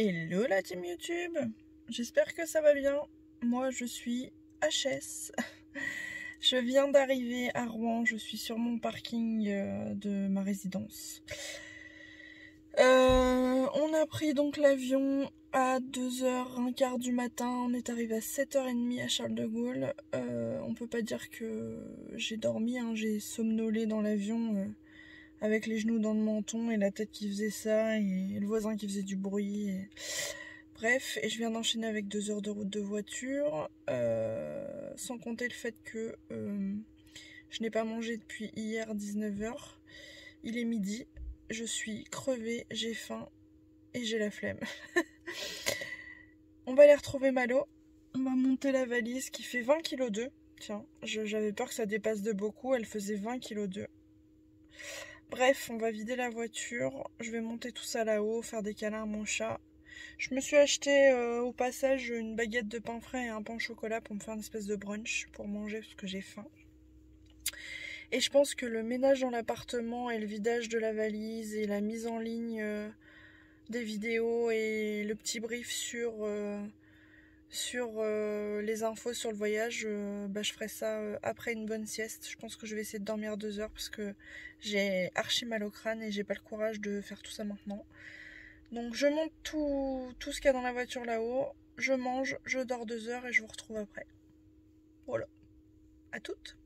Hello la team YouTube, j'espère que ça va bien. Moi je suis HS. Je viens d'arriver à Rouen, je suis sur mon parking de ma résidence. On a pris donc l'avion à 2h15 du matin, on est arrivé à 7h30 à Charles de Gaulle. On peut pas dire que j'ai dormi, hein. J'ai somnolé dans l'avion avec les genoux dans le menton et la tête qui faisait ça et le voisin qui faisait du bruit. Bref, et je viens d'enchaîner avec 2 heures de route de voiture, sans compter le fait que je n'ai pas mangé depuis hier 19h. Il est midi, je suis crevée, j'ai faim et j'ai la flemme. On va aller retrouver Malo. On va monter la valise qui fait 20 kg 2. Tiens, j'avais peur que ça dépasse de beaucoup, elle faisait 20 kg 2. Bref, on va vider la voiture, je vais monter tout ça là-haut, faire des câlins à mon chat. Je me suis acheté au passage une baguette de pain frais et un pain au chocolat pour me faire une espèce de brunch pour manger parce que j'ai faim. Et je pense que le ménage dans l'appartement et le vidage de la valise et la mise en ligne des vidéos et le petit brief sur les infos sur le voyage, je ferai ça après une bonne sieste. Je pense que je vais essayer de dormir 2 heures parce que j'ai archi mal au crâne et j'ai pas le courage de faire tout ça maintenant. Donc je monte tout ce qu'il y a dans la voiture là-haut, je mange, je dors 2 heures et je vous retrouve après. Voilà, à toutes.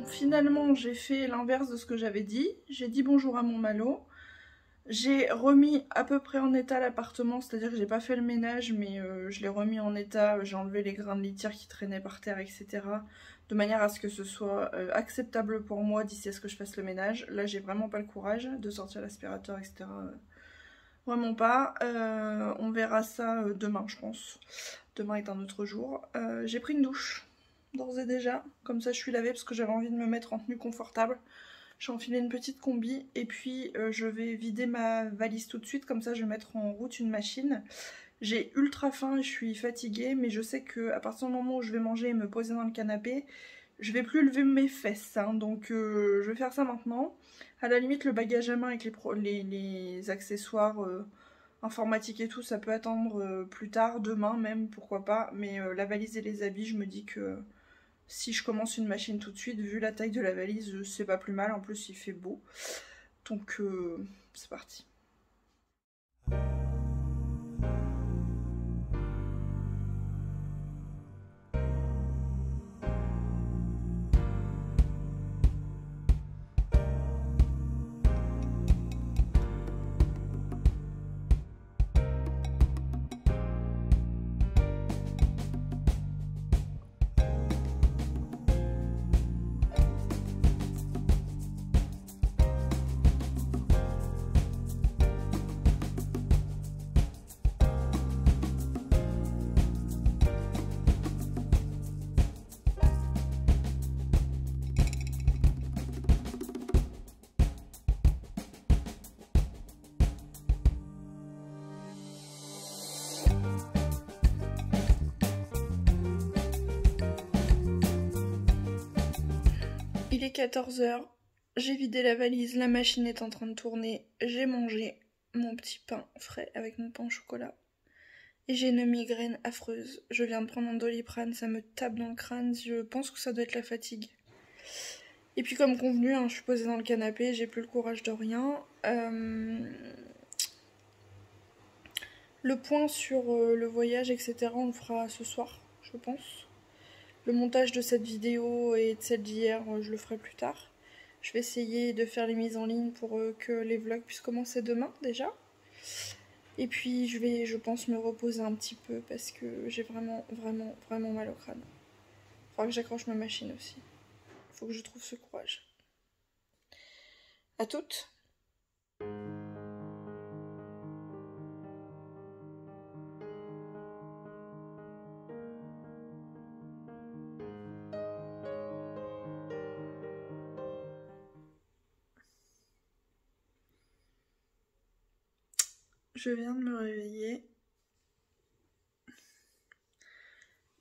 Finalement j'ai fait l'inverse de ce que j'avais dit, j'ai dit bonjour à mon Malo. J'ai remis à peu près en état l'appartement, c'est-à-dire que j'ai pas fait le ménage, mais je l'ai remis en état, j'ai enlevé les grains de litière qui traînaient par terre, etc. De manière à ce que ce soit acceptable pour moi d'ici à ce que je fasse le ménage. Là, j'ai vraiment pas le courage de sortir l'aspirateur, etc. Vraiment pas. On verra ça demain, je pense. Demain est un autre jour. J'ai pris une douche, d'ores et déjà. Comme ça, je suis lavée parce que j'avais envie de me mettre en tenue confortable. J'ai enfilé une petite combi et puis je vais vider ma valise tout de suite, comme ça je vais mettre en route une machine. J'ai ultra faim et je suis fatiguée, mais je sais qu'à partir du moment où je vais manger et me poser dans le canapé, je vais plus lever mes fesses, hein, donc je vais faire ça maintenant. À la limite, le bagage à main avec les accessoires informatiques et tout, ça peut attendre plus tard, demain même, pourquoi pas, mais la valise et les habits, je me dis que si je commence une machine tout de suite, vu la taille de la valise, c'est pas plus mal. En plus, il fait beau. Donc, c'est parti. Il est 14h, j'ai vidé la valise, la machine est en train de tourner, j'ai mangé mon petit pain frais avec mon pain au chocolat. Et j'ai une migraine affreuse. Je viens de prendre un Doliprane, ça me tape dans le crâne, je pense que ça doit être la fatigue. Et puis comme convenu, hein, je suis posée dans le canapé, j'ai plus le courage de rien. Le point sur le voyage, etc., on le fera ce soir, je pense. Le montage de cette vidéo et de celle d'hier, je le ferai plus tard. Je vais essayer de faire les mises en ligne pour que les vlogs puissent commencer demain déjà. Et puis je vais, je pense, me reposer un petit peu parce que j'ai vraiment mal au crâne. Il faudra que j'accroche ma machine aussi. Il faut que je trouve ce courage. À toutes! Je viens de me réveiller.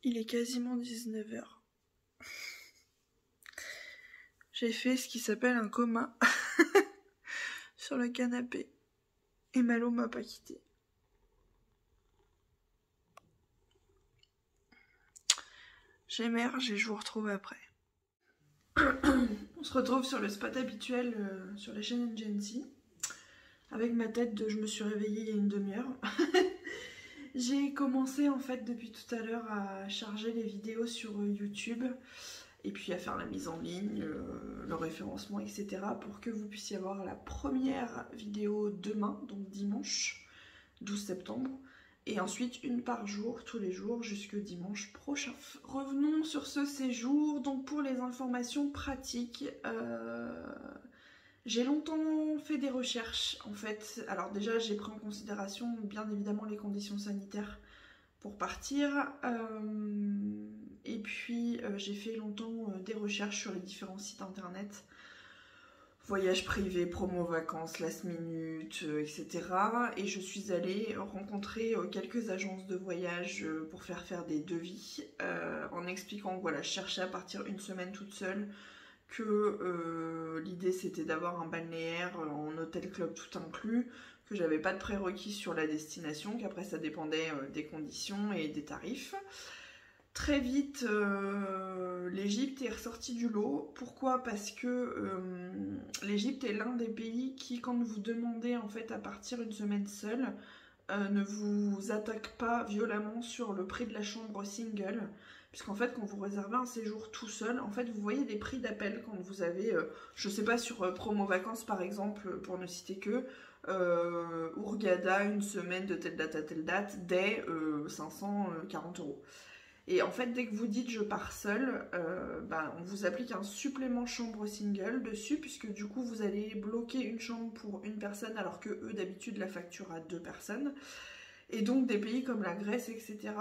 Il est quasiment 19h. J'ai fait ce qui s'appelle un coma sur le canapé. Et Malo m'a pas quitté. J'émerge et je vous retrouve après. On se retrouve sur le spot habituel sur la chaîne NGNC. Avec ma tête de je me suis réveillée il y a une demi-heure. J'ai commencé en fait depuis tout à l'heure à charger les vidéos sur YouTube. Et puis à faire la mise en ligne, le référencement, etc. pour que vous puissiez avoir la première vidéo demain, donc dimanche 12 septembre. Et ensuite une par jour, tous les jours, jusque dimanche prochain. Revenons sur ce séjour. Donc pour les informations pratiques, j'ai longtemps fait des recherches en fait. Alors déjà j'ai pris en considération bien évidemment les conditions sanitaires pour partir. Et puis j'ai fait longtemps des recherches sur les différents sites internet. Voyage privé, promo vacances, last minute, etc. Et je suis allée rencontrer quelques agences de voyage pour faire des devis, en expliquant que voilà, je cherchais à partir une semaine toute seule, que l'idée c'était d'avoir un balnéaire en hôtel club tout inclus, que j'avais pas de prérequis sur la destination, qu'après ça dépendait des conditions et des tarifs. Très vite, l'Égypte est ressortie du lot. Pourquoi? Parce que l'Égypte est l'un des pays qui, quand vous demandez en fait à partir une semaine seule, ne vous attaque pas violemment sur le prix de la chambre single. Puisqu'en fait, quand vous réservez un séjour tout seul, en fait, vous voyez des prix d'appel quand vous avez, je sais pas, sur Promo Vacances par exemple, pour ne citer que, Hurghada, une semaine de telle date à telle date, dès 540 €. Et en fait, dès que vous dites je pars seule, on vous applique un supplément chambre single dessus, puisque du coup vous allez bloquer une chambre pour une personne, alors que eux d'habitude la facturent à 2 personnes. Et donc des pays comme la Grèce, etc.,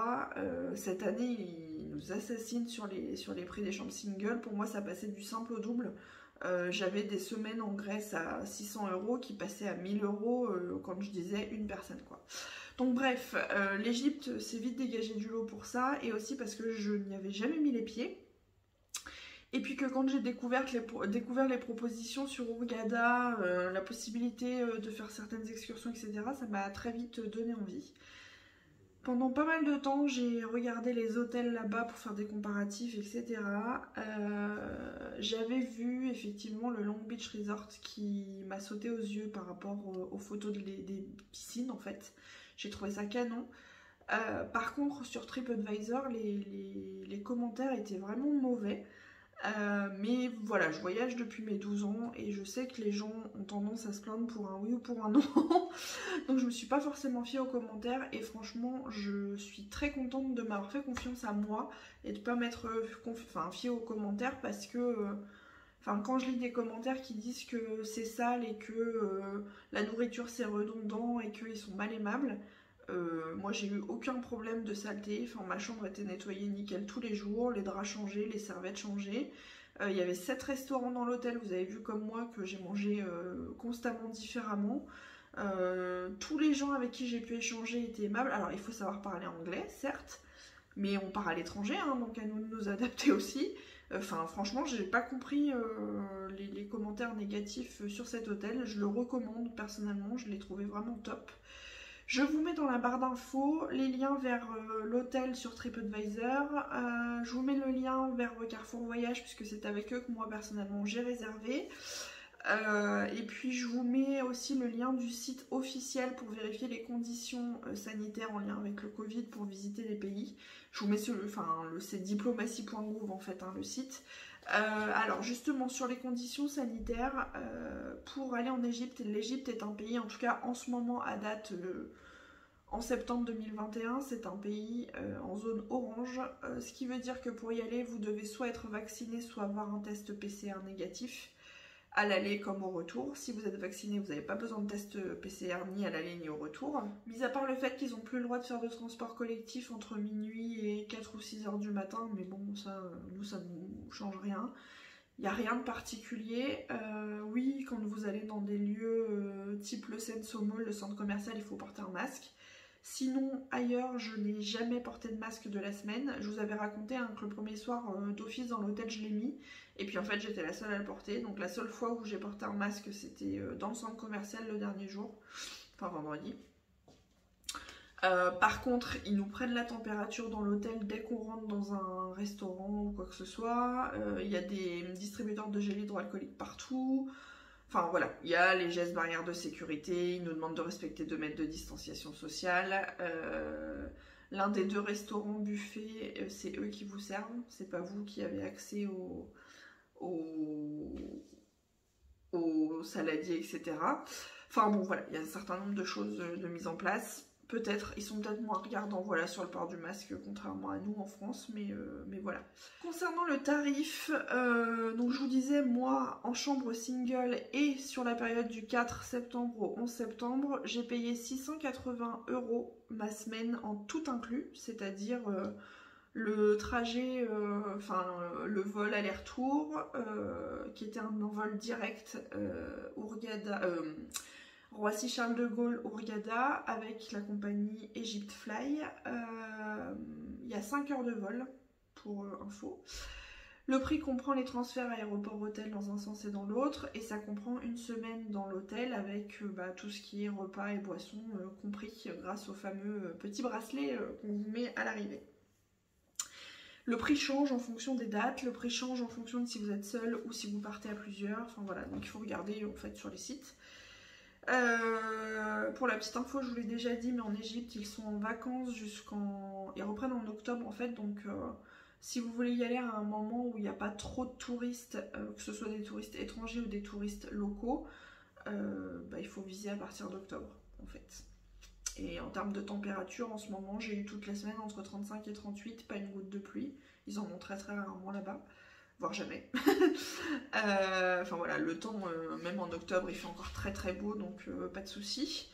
cette année ils nous assassinent sur les prix des chambres single. Pour moi ça passait du simple au double. J'avais des semaines en Grèce à 600 € qui passaient à 1000 € quand je disais une personne quoi. Donc bref, l'Égypte s'est vite dégagée du lot pour ça, et aussi parce que je n'y avais jamais mis les pieds. Et puis que quand j'ai découvert les propositions sur Hurghada, la possibilité de faire certaines excursions, etc., ça m'a très vite donné envie. Pendant pas mal de temps, j'ai regardé les hôtels là-bas pour faire des comparatifs, etc. J'avais vu effectivement le Long Beach Resort qui m'a sauté aux yeux par rapport aux photos des piscines en fait. J'ai trouvé ça canon. Par contre, sur TripAdvisor, les commentaires étaient vraiment mauvais. Mais voilà, je voyage depuis mes 12 ans et je sais que les gens ont tendance à se plaindre pour un oui ou pour un non. Donc je me suis pas forcément fiée aux commentaires, et franchement je suis très contente de m'avoir fait confiance à moi et de pas m'être fiée aux commentaires, parce que quand je lis des commentaires qui disent que c'est sale et que la nourriture c'est redondant et qu'ils sont mal aimables, moi j'ai eu aucun problème de saleté. Ma chambre était nettoyée nickel tous les jours, les draps changés, les serviettes changées. Il y avait 7 restaurants dans l'hôtel, vous avez vu comme moi que j'ai mangé constamment différemment. Tous les gens avec qui j'ai pu échanger étaient aimables. Alors il faut savoir parler anglais certes, mais on part à l'étranger, hein, donc à nous de nous adapter aussi. Franchement j'ai pas compris les commentaires négatifs sur cet hôtel. Je le recommande personnellement, je l'ai trouvé vraiment top. Je vous mets dans la barre d'infos les liens vers l'hôtel sur TripAdvisor. Je vous mets le lien vers Carrefour Voyage, puisque c'est avec eux que moi personnellement j'ai réservé. Et puis je vous mets aussi le lien du site officiel pour vérifier les conditions sanitaires en lien avec le Covid pour visiter les pays. Je vous mets c'est diplomatie.gouv en fait, hein, le site. Alors justement sur les conditions sanitaires, pour aller en Égypte, l'Égypte est un pays, en tout cas en ce moment à date, en septembre 2021, c'est un pays en zone orange, ce qui veut dire que pour y aller vous devez soit être vacciné, soit avoir un test PCR négatif, à l'aller comme au retour. Si vous êtes vacciné, vous n'avez pas besoin de test PCR ni à l'aller ni au retour. Mis à part le fait qu'ils n'ont plus le droit de faire de transport collectif entre minuit et 4 ou 6 heures du matin, mais bon, ça ne nous change rien. Il n'y a rien de particulier. Oui, quand vous allez dans des lieux type le Senso Mall, le centre commercial, il faut porter un masque. Sinon, ailleurs, je n'ai jamais porté de masque de la semaine. Je vous avais raconté hein, que le premier soir d'office dans l'hôtel, je l'ai mis. Et puis en fait, j'étais la seule à le porter. Donc la seule fois où j'ai porté un masque, c'était dans le centre commercial le dernier jour. Enfin, vendredi. Par contre, ils nous prennent la température dans l'hôtel dès qu'on rentre dans un restaurant ou quoi que ce soit. Il y a des distributeurs de gel hydroalcoolique partout. Enfin voilà, il y a les gestes barrières de sécurité, ils nous demandent de respecter 2 mètres de distanciation sociale. L'un des 2 restaurants buffets, c'est eux qui vous servent, c'est pas vous qui avez accès aux saladiers, etc. Enfin bon voilà, il y a un certain nombre de choses de mise en place. Ils sont peut-être moins regardants voilà, sur le port du masque, contrairement à nous en France, mais voilà. Concernant le tarif, donc je vous disais, moi, en chambre single et sur la période du 4 septembre au 11 septembre, j'ai payé 680 € ma semaine en tout inclus, c'est-à-dire le trajet, le vol aller-retour, qui était un vol direct Roissy-Charles de Gaulle, Hurghada, avec la compagnie Egypt Fly. Il y a 5 heures de vol, pour info. Le prix comprend les transferts aéroport-hôtel dans un sens et dans l'autre, et ça comprend une semaine dans l'hôtel avec tout ce qui est repas et boissons compris grâce au fameux petit bracelet qu'on vous met à l'arrivée. Le prix change en fonction des dates, le prix change en fonction de si vous êtes seul ou si vous partez à plusieurs, enfin voilà, donc il faut regarder en fait sur les sites. Pour la petite info, je vous l'ai déjà dit, mais en Égypte, ils sont en vacances ils reprennent en octobre en fait, donc si vous voulez y aller à un moment où il n'y a pas trop de touristes, que ce soit des touristes étrangers ou des touristes locaux, il faut viser à partir d'octobre en fait. Et en termes de température, en ce moment, j'ai eu toute la semaine entre 35 et 38, pas une goutte de pluie. Ils en ont très très rarement là-bas, voire jamais. Enfin voilà, le temps, même en octobre, il fait encore très très beau, donc pas de souci.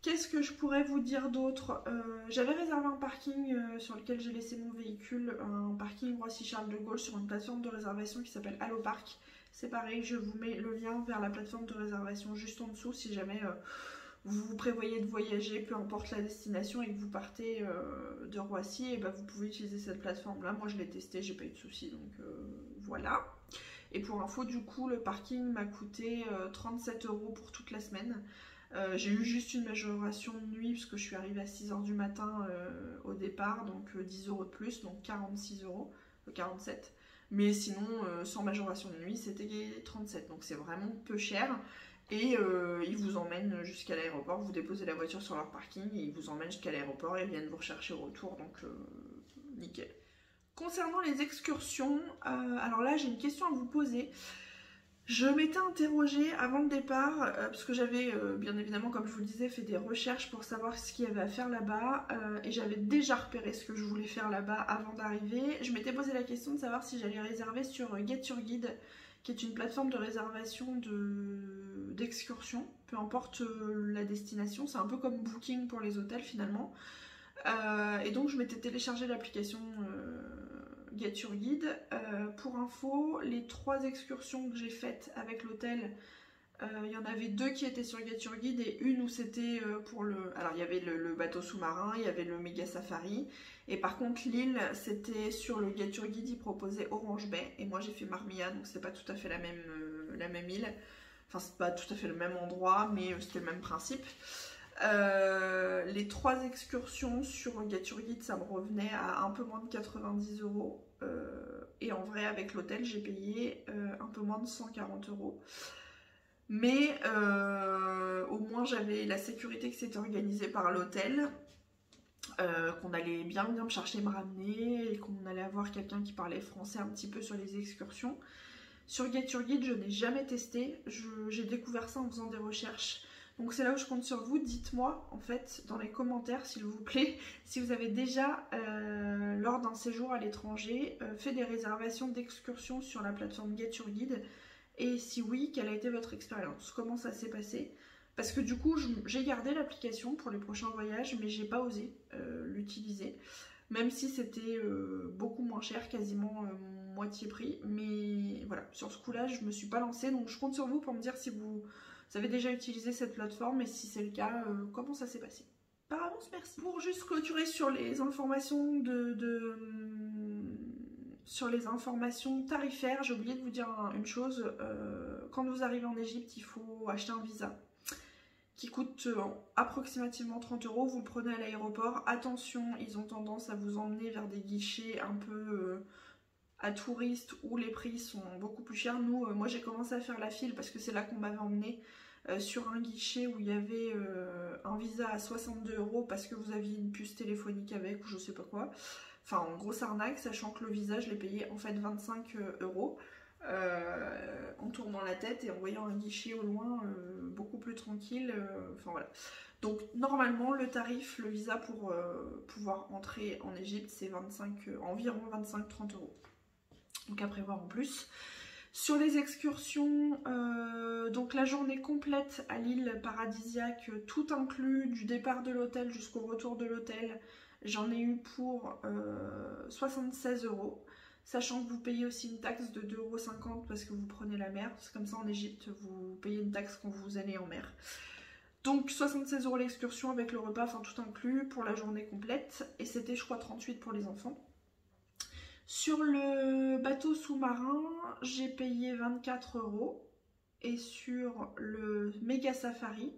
Qu'est-ce que je pourrais vous dire d'autre? J'avais réservé un parking sur lequel j'ai laissé mon véhicule, un parking Roissy-Charles de Gaulle sur une plateforme de réservation qui s'appelle Allo Park. C'est pareil, je vous mets le lien vers la plateforme de réservation juste en dessous si jamais vous prévoyez de voyager, peu importe la destination, et que vous partez de Roissy, et vous pouvez utiliser cette plateforme-là. Moi, je l'ai testé, j'ai pas eu de soucis, donc voilà. Et pour info, du coup, le parking m'a coûté 37 € pour toute la semaine. J'ai eu juste une majoration de nuit, parce que je suis arrivée à 6 h du matin au départ, donc 10 € de plus, donc 46 €, 47. Mais sinon, sans majoration de nuit, c'était 37, donc c'est vraiment peu cher. Et ils vous emmènent jusqu'à l'aéroport, vous déposez la voiture sur leur parking et ils vous emmènent jusqu'à l'aéroport et ils viennent vous rechercher au retour, donc nickel. Concernant les excursions, alors là j'ai une question à vous poser. Je m'étais interrogée avant le départ, parce que j'avais bien évidemment, comme je vous le disais, fait des recherches pour savoir ce qu'il y avait à faire là-bas, et j'avais déjà repéré ce que je voulais faire là-bas avant d'arriver. Je m'étais posé la question de savoir si j'allais réserver sur Get Your Guide, qui est une plateforme de réservation d'excursions, peu importe la destination, c'est un peu comme Booking pour les hôtels finalement. Et donc je m'étais téléchargé l'application Get Your Guide. Pour info, les 3 excursions que j'ai faites avec l'hôtel, il y en avait 2 qui étaient sur Get Your Guide et une où c'était pour le... Alors il y avait le bateau sous-marin, il y avait le méga safari, et par contre l'île c'était sur le Get Your Guide, il proposait Orange Bay, et moi j'ai fait Marmilla, donc c'est pas tout à fait la même île, enfin c'est pas tout à fait le même endroit, mais c'était le même principe. Les 3 excursions sur Get Your Guide, ça me revenait à un peu moins de 90 €, et en vrai avec l'hôtel j'ai payé un peu moins de 140 €. Mais au moins j'avais la sécurité que c'était organisé par l'hôtel, qu'on allait bien me chercher, me ramener, et qu'on allait avoir quelqu'un qui parlait français un petit peu sur les excursions. Sur Get Your Guide, je n'ai jamais testé, j'ai découvert ça en faisant des recherches. Donc c'est là où je compte sur vous, dites-moi en fait dans les commentaires s'il vous plaît, si vous avez déjà, lors d'un séjour à l'étranger, fait des réservations d'excursions sur la plateforme Get Your Guide. Et si oui, quelle a été votre expérience? Comment ça s'est passé? Parce que du coup, j'ai gardé l'application pour les prochains voyages, mais j'ai pas osé l'utiliser. Même si c'était beaucoup moins cher, quasiment moitié prix. Mais voilà, sur ce coup-là, je me suis pas lancée. Donc je compte sur vous pour me dire si vous avez déjà utilisé cette plateforme et si c'est le cas, comment ça s'est passé. par avance, merci. Pour juste clôturer sur les informations sur les informations tarifaires, j'ai oublié de vous dire une chose. Quand vous arrivez en Égypte, il faut acheter un visa qui coûte approximativement 30 €. Vous le prenez à l'aéroport. Attention, ils ont tendance à vous emmener vers des guichets un peu à touristes où les prix sont beaucoup plus chers. Nous, moi j'ai commencé à faire la file parce que c'est là qu'on m'avait emmené sur un guichet où il y avait un visa à 62 € parce que vous aviez une puce téléphonique avec ou je sais pas quoi. Enfin, en grosse arnaque, sachant que le visa, je l'ai payé en fait 25 € en tournant la tête et en voyant un guichet au loin beaucoup plus tranquille. Enfin voilà. Donc normalement, le tarif, le visa pour pouvoir entrer en Égypte, c'est environ 25-30 €. Donc à prévoir en plus. Sur les excursions, donc la journée complète à l'île paradisiaque, tout inclus, du départ de l'hôtel jusqu'au retour de l'hôtel, j'en ai eu pour 76 €, sachant que vous payez aussi une taxe de 2,50 € parce que vous prenez la mer. C'est comme ça en Égypte, vous payez une taxe quand vous allez en mer. Donc 76 € l'excursion avec le repas, enfin tout inclus pour la journée complète. Et c'était je crois 38 € pour les enfants. Sur le bateau sous-marin, j'ai payé 24 €. Et sur le méga safari,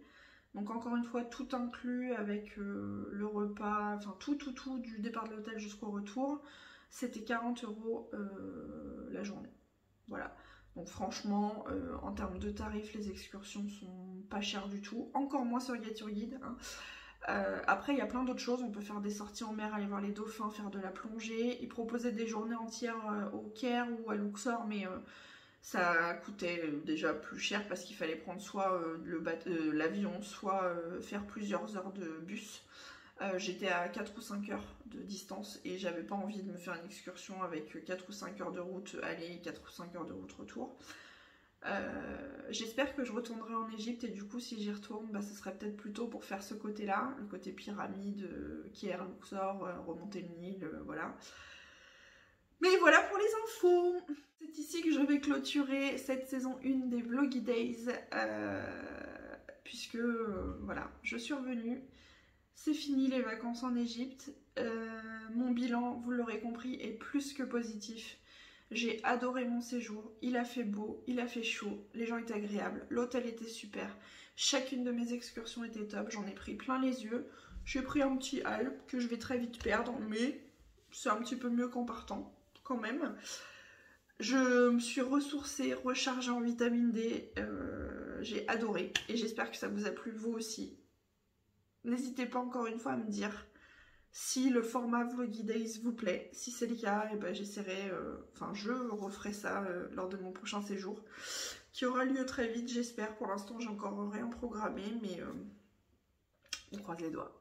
donc encore une fois tout inclus avec le repas, enfin tout du départ de l'hôtel jusqu'au retour, c'était 40 € la journée. Voilà. Donc franchement, en termes de tarifs, les excursions sont pas chères du tout. Encore moins sur Get Your Guide. Hein. Après, il y a plein d'autres choses. On peut faire des sorties en mer, aller voir les dauphins, faire de la plongée. Ils proposaient des journées entières au Caire ou à Luxor, mais ça coûtait déjà plus cher parce qu'il fallait prendre soit l'avion, soit faire plusieurs heures de bus. J'étais à 4 ou 5 heures de distance et j'avais pas envie de me faire une excursion avec 4 ou 5 heures de route aller et 4 ou 5 heures de route retour. J'espère que je retournerai en Égypte et du coup si j'y retourne, bah, ce serait peut-être plutôt pour faire ce côté-là, le côté pyramide, Caire, Luxor, remonter le Nil, voilà. Mais voilà pour les infos. C'est ici que je vais clôturer cette saison 1 des Vloggy Days, puisque voilà, je suis revenue. C'est fini les vacances en Égypte. Mon bilan, vous l'aurez compris, est plus que positif. J'ai adoré mon séjour, il a fait beau, il a fait chaud, les gens étaient agréables, l'hôtel était super, chacune de mes excursions était top, j'en ai pris plein les yeux. J'ai pris un petit Alpe que je vais très vite perdre, mais c'est un petit peu mieux qu'en partant, quand même. Je me suis ressourcée, rechargée en vitamine D, j'ai adoré et j'espère que ça vous a plu vous aussi. N'hésitez pas encore une fois à me dire si le format Vloggy Days vous plaît. Si c'est le cas, et ben j'essaierai, je referai ça lors de mon prochain séjour, qui aura lieu très vite, j'espère. Pour l'instant, j'ai encore rien programmé, mais on croise les doigts.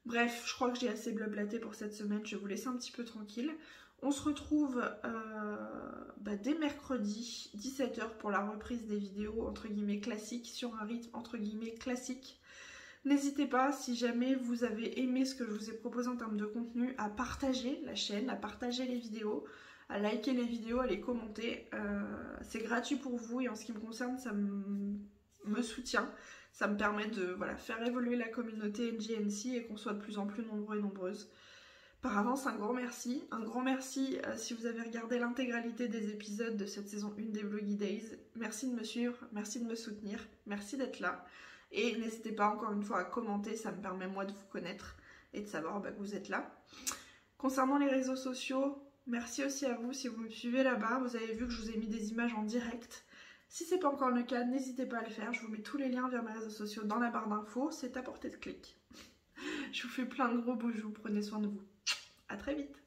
Bref, je crois que j'ai assez blablaté pour cette semaine, je vais vous laisser un petit peu tranquille. On se retrouve dès mercredi 17 h pour la reprise des vidéos entre guillemets classiques, sur un rythme entre guillemets classique. N'hésitez pas, si jamais vous avez aimé ce que je vous ai proposé en termes de contenu, à partager la chaîne, à partager les vidéos, à liker les vidéos, à les commenter. C'est gratuit pour vous et en ce qui me concerne, ça me soutient. Ça me permet de faire évoluer la communauté NGNC et qu'on soit de plus en plus nombreux et nombreuses. Par avance, un grand merci. Un grand merci si vous avez regardé l'intégralité des épisodes de cette saison 1 des Vloggy Days. Merci de me suivre, merci de me soutenir, merci d'être là. Et n'hésitez pas encore une fois à commenter, ça me permet moi de vous connaître et de savoir que vous êtes là. Concernant les réseaux sociaux, merci aussi à vous si vous me suivez là-bas. Vous avez vu que je vous ai mis des images en direct. Si c'est pas encore le cas, n'hésitez pas à le faire. Je vous mets tous les liens vers mes réseaux sociaux dans la barre d'infos. C'est à portée de clic. Je vous fais plein de gros bisous. Prenez soin de vous. À très vite.